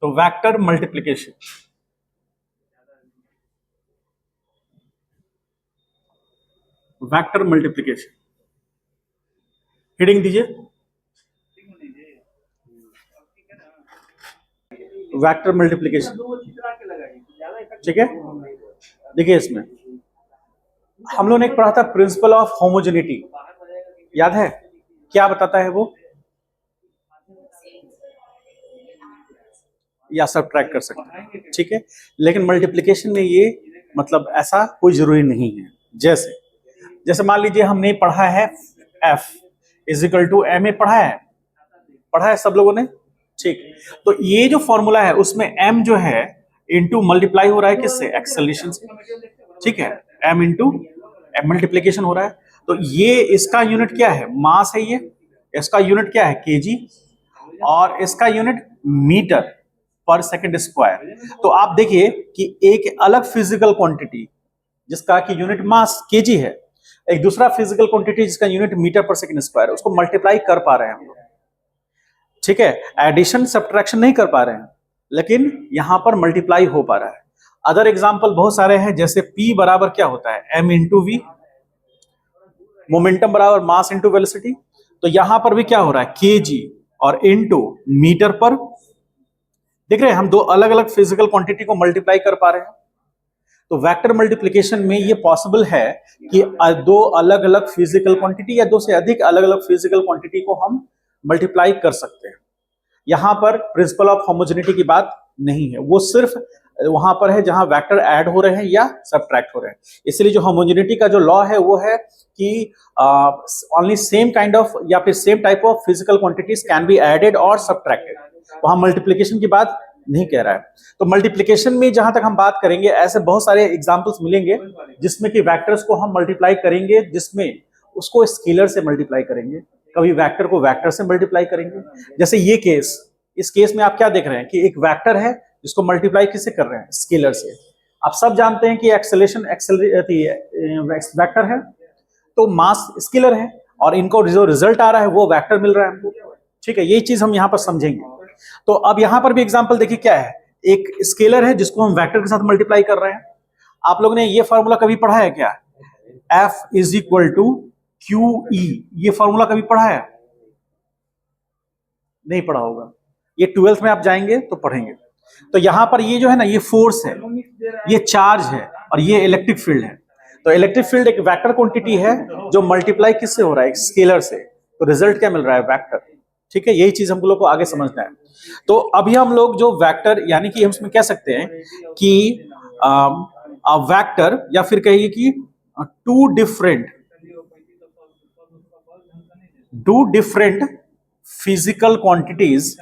तो vector multiplication, vector multiplication heading दीजिए, vector multiplication. ठीक है, देखिए इसमें हम लोगों ने एक पढ़ा था प्रिंसिपल ऑफ होमोजेनिटी, याद है? क्या बताता है वो? या सब्ट्रैक्ट कर सकते हैं, ठीक है। लेकिन मल्टीप्लिकेशन में ये मतलब ऐसा कोई जरूरी नहीं है। जैसे जैसे मान लीजिए हमने पढ़ा है F is equal to M A, पढ़ा है सब लोगों ने, ठीक। तो ये जो फॉर्मूला है उसमें m जो है इनटू मल्टीप्लाई हो रहा है किससे? एक्सेलरेशन से, ठीक है। m इनटू m मल्टीप्लिकेशन हो रहा है। तो ये इसका यूनिट क्या है? मास है। ये इसका यूनिट क्या है? केजी, और इसका यूनिट मीटर पर सेकंड स्क्वायर। तो आप देखिए कि एक अलग फिजिकल क्वांटिटी जिसका कि यूनिट मास केजी है, एक दूसरा फिजिकल क्वांटिटी जिसका यूनिट मीटर पर सेकंड स्क्वायर है, उसको मल्टीप्लाई कर पा रहे हैं हम लोग, ठीक है। एडिशन सब्ट्रैक्शन नहीं कर पा रहे हैं, लेकिन यहां पर मल्टीप्लाई हो पा रहा है। अदर एग्जांपल बहुत सारे हैं, जैसे P बराबर क्या होता है? m इंटू वी, मोमेंटम बराबर मास इंटू वेलोसिटी। तो यहां पर भी क्या हो रहा है? केजी और इंटू मीटर पर। देख रहे हैं हम दो अलग अलग फिजिकल क्वांटिटी को मल्टीप्लाई कर पा रहे हैं। तो वेक्टर मल्टीप्लिकेशन में ये पॉसिबल है कि दो अलग अलग फिजिकल क्वांटिटी या दो से अधिक अलग अलग फिजिकल क्वांटिटी को हम मल्टीप्लाई कर सकते हैं। यहां पर प्रिंसिपल ऑफ होमोजेनिटी की बात नहीं है, वो सिर्फ वहां पर है जहां वेक्टर ऐड हो रहे हैं या सब्ट्रैक्ट हो रहे हैं। इसलिए जो होमोजेनिटी का जो लॉ है वो है कि ओनली सेम काइंड ऑफ या फिर same type of physical quantities can be added और सब्ट्रैक्टेड। वहां मल्टीप्लिकेशन की बात नहीं कह रहा है। तो मल्टीप्लिकेशन में जहां तक हम बात करेंगे, ऐसे बहुत सारे एग्जांपल्स मिलेंगे जिसमें कि वेक्टर्स को हम मल्टीप्लाई करेंगे, जिसमें उसको स्केलर से मल्टीप्लाई करेंगे, कभी वेक्टर को वेक्टर से मल्टीप्लाई करेंगे। जैसे ये केस, इस केस में आप क्या देख रहे हैं कि एक वेक्टर है जिसको मल्टीप्लाई किससे कर रहे हैं? स्केलर से। आप सब जानते हैं कि एक्सेलरेशन वेक्टर है, तो मास स्केलर है, और इनको जो रिजल्ट आ रहा है वो वेक्टर मिल रहा है हमको, ठीक है। यही चीज हम यहां पर समझेंगे। तो अब यहां पर भी एग्जांपल देखिए क्या है, एक स्केलर है जिसको हम वेक्टर के साथ मल्टीप्लाई कर रहे हैं। आप लोग ने ये फॉर्मूला कभी पढ़ा है क्या? F is equal to QE, ये फॉर्मूला कभी पढ़ा है? नहीं पढ़ा होगा, ये 12th में आप जाएंगे तो पढ़ेंगे। तो यहां पर ये जो है ना, ये फोर्स है, ये चार्ज है, और ये इलेक्ट्रिक फील्ड है। तो इलेक्ट्रिक फील्ड एक वेक्टर क्वांटिटी है जो मल्टीप्लाई किससे हो रहा है? स्केलर से। तो रिजल्ट क्या मिल रहा है? वेक्टर, ठीक है। यही चीज हम लोग को आगे समझना है। तो अभी हम लोग जो वेक्टर, यानी कि हम इसमें कह सकते हैं कि वेक्टर, या फिर कहिए कि two different physical quantities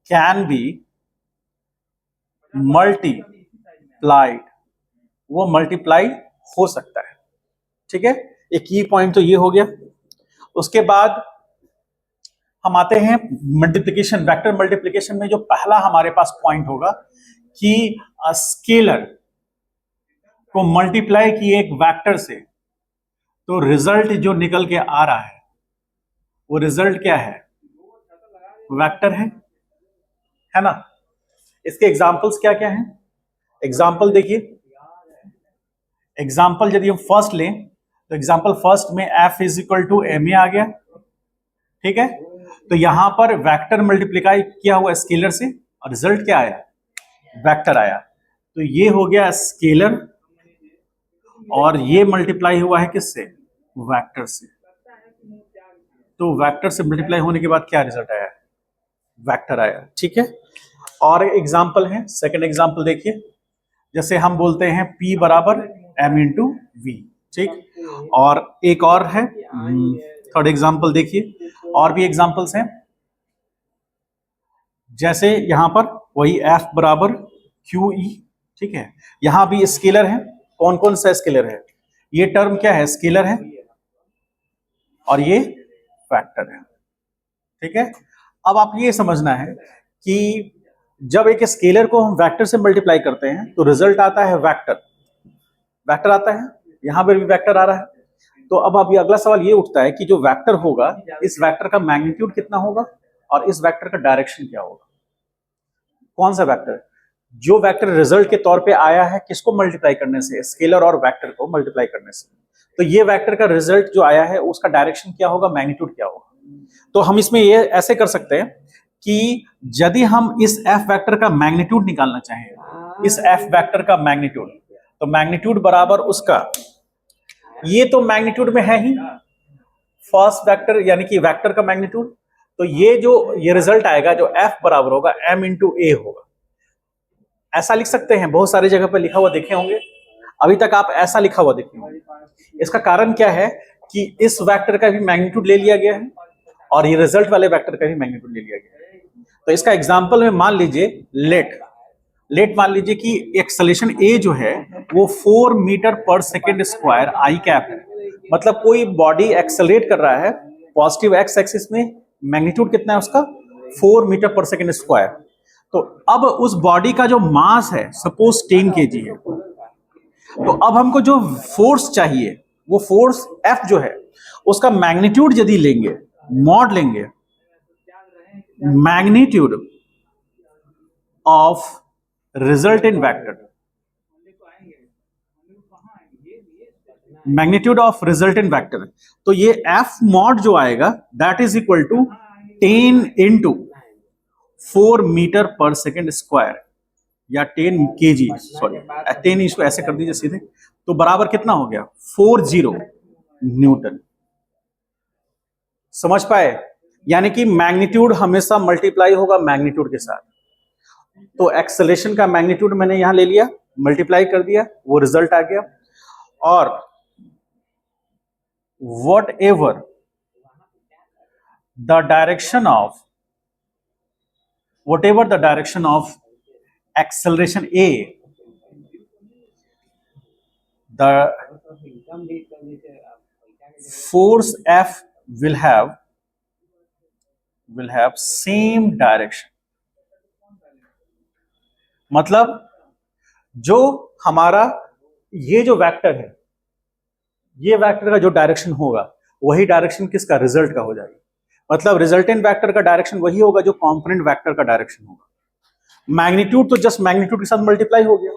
can be multiplied, वो मल्टीप्लाई हो सकता है, ठीक है। एक की पॉइंट तो ये हो गया। उसके बाद हम आते हैं मल्टीप्लिकेशन, वेक्टर मल्टीप्लिकेशन में जो पहला हमारे पास पॉइंट होगा कि स्केलर को मल्टीप्लाई किए एक वेक्टर से, तो रिजल्ट जो निकल के आ रहा है वो रिजल्ट क्या है? वेक्टर है ना। इसके एग्जांपल्स क्या क्या हैं? एग्जांपल देखिए, एग्जांपल यदि हम फर्स्ट लें तो एग्जांपल फर्स्ट में F is equal to M A आ गया, ठीक है। तो यहां पर वेक्टर मल्टीप्लाई किया हुआ स्केलर से, और रिजल्ट क्या आया? वेक्टर आया। तो ये हो गया स्केलर, और ये मल्टीप्लाई हुआ है किससे? वेक्टर से। तो वेक्टर से मल्टीप्लाई होने के बाद क्या रिजल्ट आया? वेक्टर आया, ठीक है। और एग्जांपल है, सेकंड एग्जांपल देखिए, जैसे हम बोलते हैं P बराबर m इंटू वी, ठीक। और एक और है थर्ड एग्जांपल देखिए, और भी एग्जांपल्स हैं, जैसे यहां पर वही F बराबर QE, ठीक है। यहां भी स्केलर है। कौन कौन सा स्केलर है? ये टर्म क्या है? स्केलर है, और ये फैक्टर है, ठीक है। अब आप ये समझना है कि जब एक स्केलर को हम वेक्टर से मल्टीप्लाई करते हैं तो रिजल्ट आता है वेक्टर, वेक्टर आता है, यहां पर भी वेक्टर आ रहा है। तो अब अभी अगला सवाल ये उठता है कि जो वेक्टर होगा, इस वेक्टर का मैग्नीट्यूड कितना होगा और इस वेक्टर का डायरेक्शन क्या होगा? कौन सा वेक्टर? जो वेक्टर रिजल्ट के तौर पे आया है किसको मल्टीप्लाई करने से? स्केलर और वेक्टर को मल्टीप्लाई करने से। तो ये वेक्टर का रिजल्ट जो आया है उसका डायरेक्शन क्या होगा, मैग्नीट्यूड क्या होगा? तो हम इसमें ये ऐसे कर सकते हैं कि यदि हम इस एफ वेक्टर का मैग्नीट्यूड निकालना चाहें, इस एफ वेक्टर का मैग्नीट्यूड, तो मैग्नीट्यूड बराबर उसका, ये तो मैग्नीट्यूड में है ही फर्स्ट वेक्टर यानी कि वेक्टर का मैग्नीट्यूड, तो ये रिजल्ट आएगा जो एफ बराबर होगा m इंटू ए होगा। ऐसा लिख सकते हैं, बहुत सारी जगह पर लिखा हुआ देखे होंगे, अभी तक आप ऐसा लिखा हुआ देखे होंगे। इसका कारण क्या है कि इस वेक्टर का भी मैग्नीट्यूड ले लिया गया है और ये रिजल्ट वाले वेक्टर का भी मैग्नीट्यूड ले लिया गया है। तो इसका एग्जांपल में मान लीजिए लेट मान लीजिए कि एक्सेलरेशन ए जो है वो 4 मीटर पर सेकेंड स्क्वायर आई कैप है। मतलब कोई बॉडी एक्सेलरेट कर रहा है पॉजिटिव एक्स एक्सिस में, मैग्नीट्यूड कितना है उसका, 4 मीटर पर सेकेंड स्क्वायर। तो अब उस बॉडी का जो मास है सपोज 10 केजी है, तो अब हमको जो फोर्स चाहिए वो फोर्स एफ जो है उसका मैग्नीट्यूड यदि लेंगे, मॉड लेंगे, magnitude of resultant vector, magnitude of resultant vector, तो ये एफ मॉड जो आएगा that is equal to 10 into 4 metre पर सेकेंड स्क्वायर या 10 केजी, सॉरी 10 इसको ऐसे कर दीजिए सीधे, तो बराबर कितना हो गया, 40 न्यूटन। समझ पाए? यानी कि मैग्नीट्यूड हमेशा मल्टीप्लाई होगा मैग्नीट्यूड के साथ। तो एक्सेलरेशन का मैग्नीट्यूड मैंने यहां ले लिया, मल्टीप्लाई कर दिया, वो रिजल्ट आ गया। और what ever the direction of acceleration A, the force F will have same direction। मतलब जो हमारा ये जो वेक्टर है, ये वेक्टर का जो डायरेक्शन होगा वही डायरेक्शन किसका, रिजल्ट का हो जाएगा। मतलब रिजल्टेंट वेक्टर का डायरेक्शन वही होगा जो कंपोनेंट वेक्टर का डायरेक्शन होगा। मैग्नीट्यूड तो जस्ट मैग्नीट्यूड के साथ मल्टीप्लाई हो गया,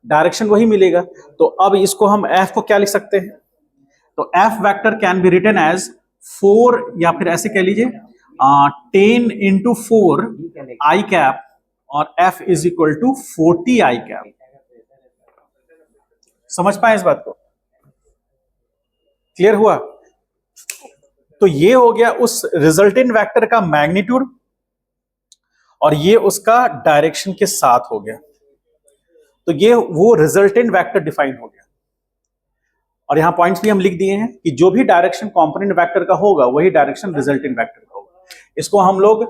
डायरेक्शन वही मिलेगा। तो अब इसको हम एफ को क्या लिख सकते हैं, तो F vector can be written as 4 या फिर ऐसे कह लीजिए 10 इंटू 4 आई कैप और F is equal to 40 I cap. समझ पाए इस बात को? क्लियर हुआ? तो ये हो गया उस रिजल्टेंट वेक्टर का मैग्नीट्यूड और ये उसका डायरेक्शन के साथ हो गया। तो ये वो रिजल्टेंट वेक्टर डिफाइन हो गया। और यहां पॉइंट्स भी हम लिख दिए हैं कि जो भी डायरेक्शन कंपोनेंट वेक्टर का होगा वही डायरेक्शन रिजल्टेंट वेक्टर का होगा। इसको हम लोग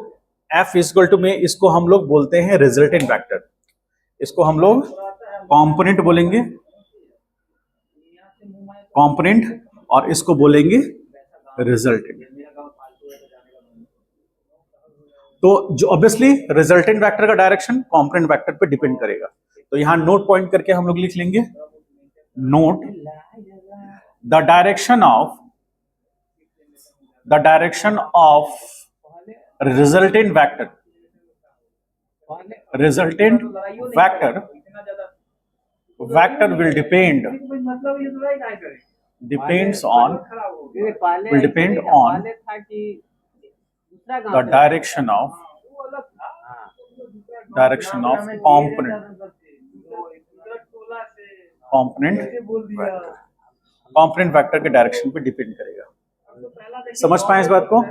एफ इक्वल टू में इसको हम लोग बोलते हैं रिजल्टेंट वेक्टर, इसको हम लोग कंपोनेंट बोलेंगे, कंपोनेंट, और इसको बोलेंगे रिजल्टेंट। तो जो ऑब्वियसली रिजल्टेंट वेक्टर का डायरेक्शन कंपोनेंट वेक्टर पे डिपेंड करेगा। तो यहां नोट पॉइंट करके हम लोग लिख लेंगे, note the direction of resultant vector will depend on the direction of component vector के डायरेक्शन पे डिपेंड करेगा। समझ पाए इस बात को?